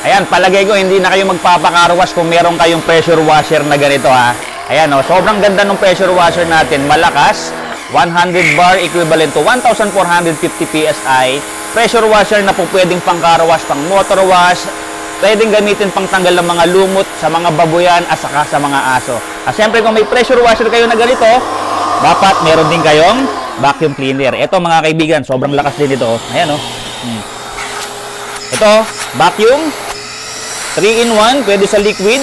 Ayan, palagay ko hindi na kayo magpapakarwash kung meron kayong pressure washer na ganito ha. Ayan o, sobrang ganda ng pressure washer natin. Malakas, 100 bar equivalent to 1,450 PSI. Pressure washer na po pwedeng pang car wash, pang motor wash. Pwedeng gamitin pang tanggal ng mga lumot sa mga babuyan at saka sa mga aso. At syempre kung may pressure washer kayo na ganito, dapat meron din kayong vacuum cleaner. Ito mga kaibigan, sobrang lakas din ito. Ayan o. Ito, vacuum. 3-in-1, pwede sa liquid,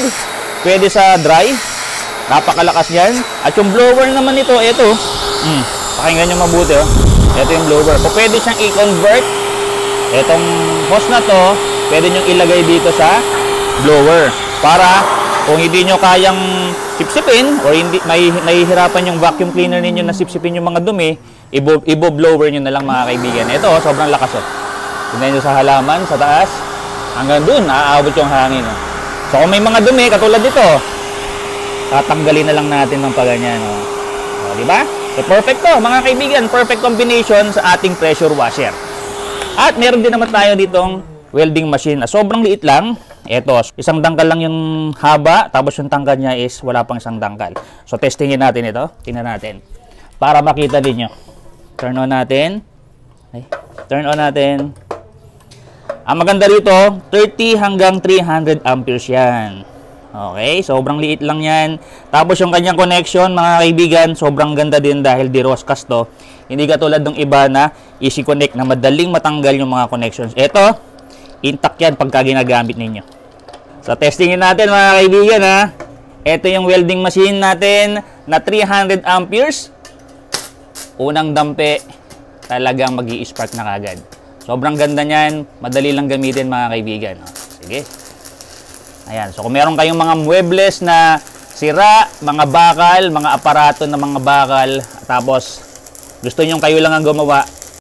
pwede sa dry. Napakalakas yan. At yung blower naman ito, ito. Pakinggan nyo mabuti. Oh. Ito yung blower. So, pwede siyang i-convert. Itong hose na to, pwede nyo ilagay dito sa blower. Para kung hindi nyo kayang sipsipin o hindi, mahihirapan yung vacuum cleaner ninyo na sipsipin yung mga dumi, ibo-blower nyo na lang mga kaibigan. Ito, sobrang lakas. Oh. Tignan nyo sa halaman, sa taas. Hanggang dun, naaabot yung hangin. Oh. So, kung may mga dumi, katulad dito, tatanggalin na lang natin ng paganyan. Oh. Oh, diba? So, perfect to, mga kaibigan. Perfect combination sa ating pressure washer. At meron din naman tayo ditong welding machine. Sobrang liit lang. Ito, isang dangkal lang yung haba, tapos yung tangkal niya is wala pang isang dangkal. So, testingin natin ito. Tingnan natin. Para makita din nyo. Turn on natin. Okay. Turn on natin. Ang maganda rito, 30 hanggang 300 amperes yan. Okay, sobrang liit lang yan. Tapos yung kanyang connection, mga kaibigan, sobrang ganda din dahil di-roscast to. Hindi katulad ng iba na easy connect na madaling matanggal yung mga connections. Ito, intact yan pagka ginagamit ninyo. So, testingin natin mga kaibigan ha. Ito yung welding machine natin na 300 amperes. Unang dampe, talagang mag-i-spark na kagad. Sobrang ganda niyan, madali lang gamitin mga kaibigan. Sige. Ayan, so kung meron kayong mga muebles na sira, mga bakal, mga aparato na mga bakal, tapos gusto nyo kayo lang ang gumawa,